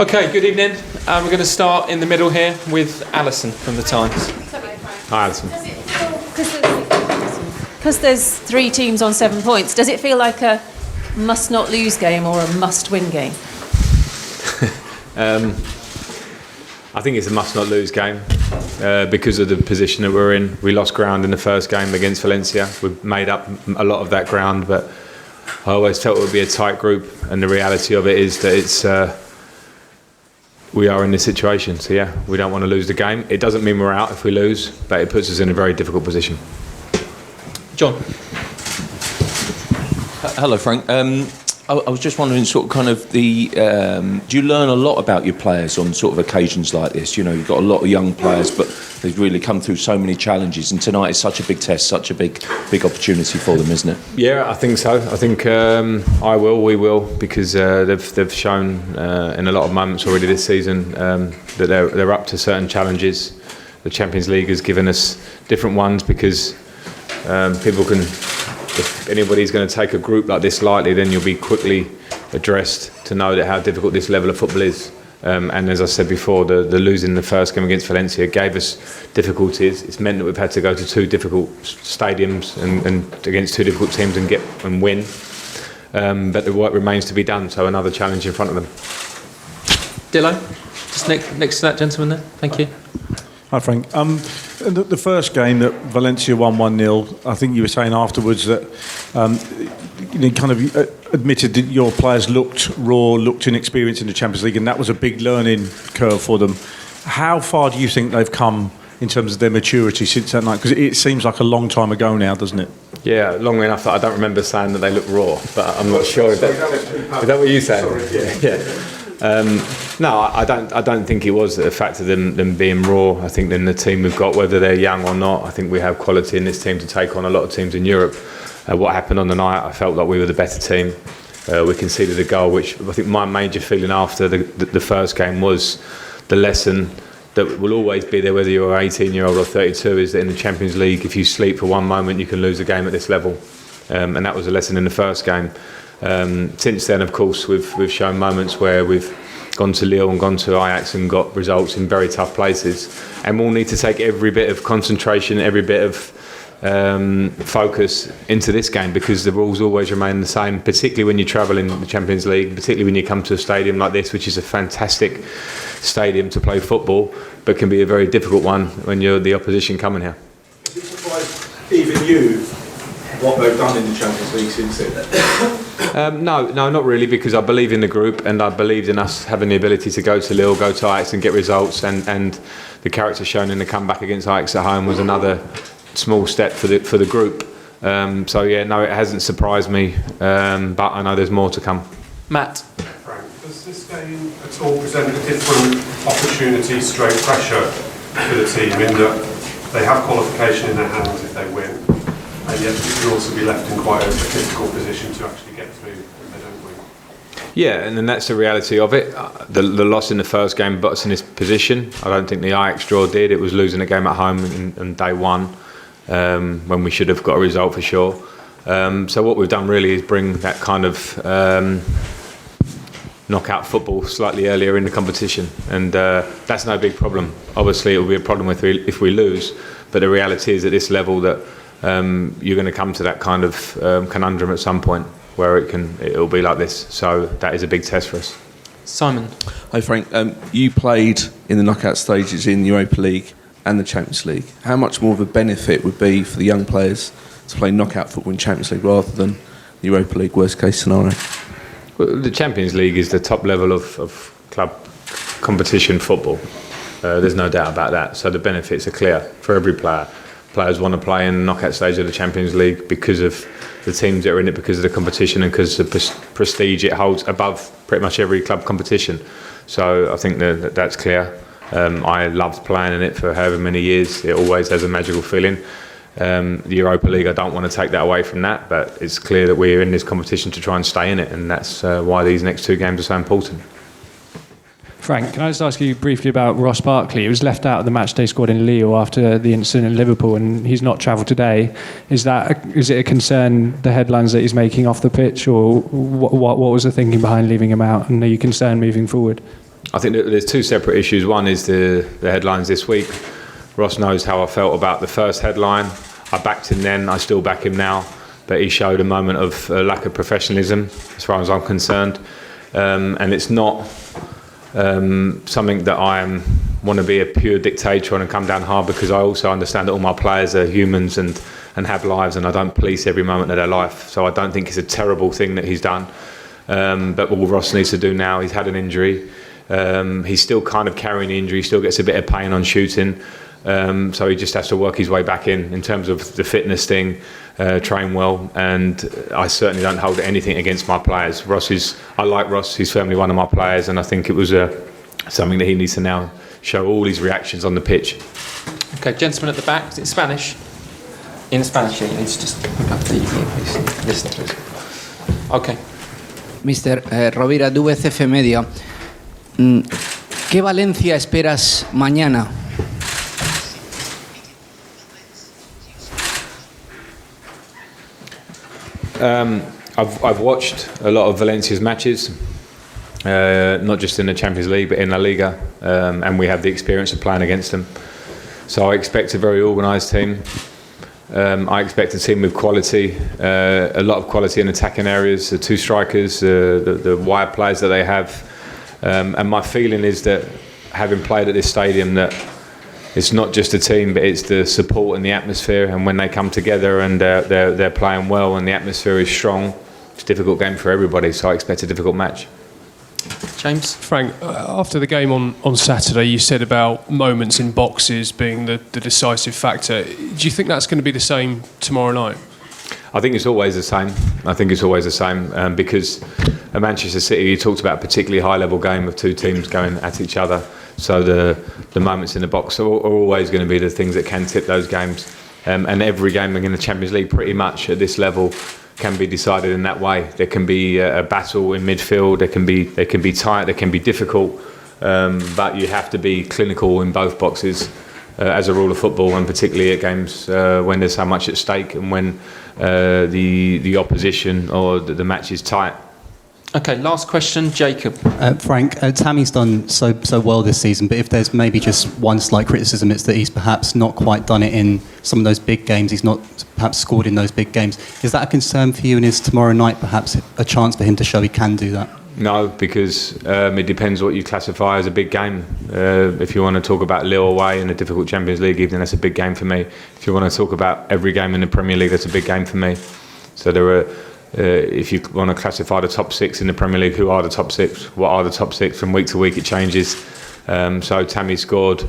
Okay, good evening. We're going to start in the middle here with Alison from The Times. Hi, Alison. Because there's 3 teams on 7 points, does it feel like a must-not-lose game or a must-win game? I think it's a must-not-lose game because of the position that we're in. We lost ground in the first game against Valencia. We've made up a lot of that ground, but I always felt it would be a tight group, and the reality of it is that we are in this situation. So yeah, we don't want to lose the game. It doesn't mean we're out if we lose, but it puts us in a very difficult position. John. Hello, Frank. I was just wondering, sort of, kind of do you learn a lot about your players on sort of occasions like this? You know, you've got a lot of young players, but they've really come through so many challenges, and tonight is such a big test, such a big opportunity for them, isn't it? Yeah, I think so. I think we will, because they've shown in a lot of moments already this season that they're up to certain challenges. The Champions League has given us different ones because people can. If anybody's going to take a group like this lightly, then you'll be quickly addressed to know that how difficult this level of football is. And as I said before, the losing the first game against Valencia gave us difficulties. It's meant that we've had to go to 2 difficult stadiums and against 2 difficult teams and win. But the work remains to be done, so another challenge in front of them. Dillo, just next to that gentleman there. Thank you. Hi, Frank. The first game that Valencia won 1-0, I think you were saying afterwards that you kind of admitted that your players looked raw, looked inexperienced in the Champions League, and that was a big learning curve for them. How far do you think they've come in terms of their maturity since that night? Because it seems like a long time ago now, doesn't it? Yeah, long enough that I don't remember saying that they look raw, but I'm not sure. Is that what you said? Yeah. No, I don't think it was a fact of them being raw. I think in the team we've got, whether they're young or not, I think we have quality in this team to take on a lot of teams in Europe. What happened on the night, I felt like we were the better team. We conceded a goal, which I think my major feeling after the first game was the lesson that will always be there, whether you're an 18-year-old or 32, is that in the Champions League, if you sleep for one moment, you can lose a game at this level. And that was a lesson in the first game. Since then, of course, we've shown moments where we've gone to Lille and gone to Ajax and got results in very tough places, and we'll need to take every bit of concentration, every bit of focus into this game, because the rules always remain the same, particularly when you travel in the Champions League, particularly when you come to a stadium like this, which is a fantastic stadium to play football, but can be a very difficult one when you're the opposition coming here. Has it surprised even you what they've done in the Champions League since then? No, not really, because I believe in the group and I believed in us having the ability to go to Lille, go to Ajax and get results, and the character shown in the comeback against Ajax at home was another small step for the group. So yeah, no, it hasn't surprised me, but I know there's more to come. Matt. Frank, does this game at all present a different opportunity, straight pressure for the team in that they have qualification in their hands if they win, and yet you could also be left in quite a difficult position to actually get through if they don't win? Yeah, and then that's the reality of it. The loss in the first game put us in this position. I don't think the Ajax draw did. It was losing a game at home in day one, when we should have got a result for sure. So what we've done really is bring that kind of knockout football slightly earlier in the competition, and that's no big problem. Obviously, it will be a problem if we lose, but the reality is at this level that you're going to come to that kind of conundrum at some point where it'll be like this. So that is a big test for us. Simon. Hi, Frank. You played in the knockout stages in the Europa League and the Champions League. How much more of a benefit would be for the young players to play knockout football in Champions League rather than the Europa League worst case scenario? Well, the Champions League is the top level of club competition football. There's no doubt about that. So the benefits are clear for every player. Players want to play in the knockout stage of the Champions League because of the teams that are in it, because of the competition and because of the prestige it holds above pretty much every club competition. So I think that's clear. I loved playing in it for however many years. It always has a magical feeling. The Europa League, I don't want to take that away from that, but it's clear that we're in this competition to try and stay in it, and that's why these next 2 games are so important. Frank, can I just ask you briefly about Ross Barkley? He was left out of the matchday squad in Lille after the incident in Liverpool, and he's not travelled today. Is it a concern, the headlines that he's making off the pitch, or what was the thinking behind leaving him out, and are you concerned moving forward? I think that there's two separate issues. One is the headlines this week. Ross knows how I felt about the first headline. I backed him then, I still back him now, but he showed a moment of lack of professionalism as far as I'm concerned. And it's not something that I want to be a pure dictator and come down hard, because I also understand that all my players are humans and have lives, and I don't police every moment of their life. So I don't think it's a terrible thing that he's done. But what Ross needs to do now, he's had an injury. He's still kind of carrying the injury, he still gets a bit of pain on shooting. So he just has to work his way back in terms of the fitness thing, train well, and I certainly don't hold anything against my players. I like Ross, he's firmly one of my players, and I think it was something that he needs to now show all his reactions on the pitch. Okay, gentleman at the back, is it Spanish? In Spanish, it's just pick up the earpiece. Listen, please. Okay. Mr. Rovira, DVCF Media. ¿Qué Valencia esperas mañana? I've watched a lot of Valencia's matches, not just in the Champions League but in La Liga, and we have the experience of playing against them. So I expect a very organised team. I expect a team with quality, a lot of quality in attacking areas, the two strikers, the wide players that they have. And my feeling is that, having played at this stadium, that it's not just a team, but it's the support and the atmosphere. And when they come together and they're playing well and the atmosphere is strong, it's a difficult game for everybody. So I expect a difficult match. James? Frank, after the game on Saturday, you said about moments in boxes being the decisive factor. Do you think that's going to be the same tomorrow night? I think it's always the same. Because at Manchester City, you talked about a particularly high-level game of two teams going at each other. So the moments in the box are always going to be the things that can tip those games. And every game in the Champions League, pretty much at this level, can be decided in that way. There can be a battle in midfield. They can be tight. They can be difficult. But you have to be clinical in both boxes as a rule of football, and particularly at games when there's so much at stake and when the opposition or the match is tight. Okay, last question, Jacob. Frank, Tammy's done so well this season, but if there's maybe just one slight criticism, it's that he's perhaps not quite done it in some of those big games. He's not perhaps scored in those big games. Is that a concern for you, and is tomorrow night perhaps a chance for him to show he can do that? No, because it depends what you classify as a big game. If you want to talk about Lille away in a difficult Champions League evening, that's a big game for me. If you want to talk about every game in the Premier League, that's a big game for me. So there are... if you want to classify the top six in the Premier League, who are the top six? What are the top six? From week to week it changes. So Tammy scored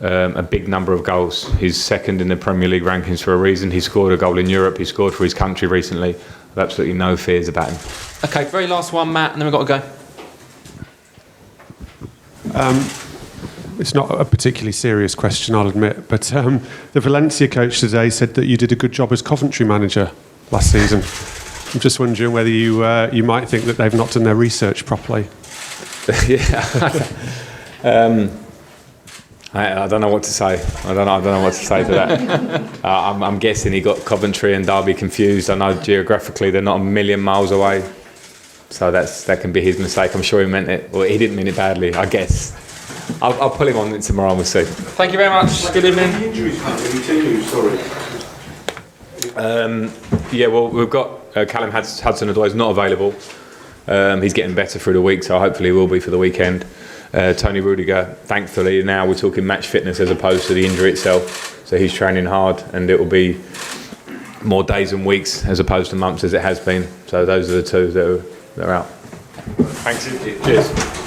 a big number of goals. He's second in the Premier League rankings for a reason. He scored a goal in Europe. He scored for his country recently. I've absolutely no fears about him. Okay, very last one, Matt, and then we've got to go. It's not a particularly serious question, I'll admit, but the Valencia coach today said that you did a good job as Coventry manager last season. I'm just wondering whether you might think that they've not done their research properly. I don't know what to say. I don't know what to say to that. I'm guessing he got Coventry and Derby confused. I know geographically they're not a million miles away, so that can be his mistake. I'm sure he meant it, or he didn't mean it badly, I guess. I'll pull him on it tomorrow and we'll see. Thank you very much. Good evening. Any injuries happening to you? Sorry. Yeah, well, we've got Callum Hudson-Odoi is not available. He's getting better through the week, so hopefully he will be for the weekend. Tony Rudiger, thankfully, now we're talking match fitness as opposed to the injury itself. So he's training hard, and it will be more days and weeks as opposed to months as it has been. So those are the two that are out. Thanks. Cheers.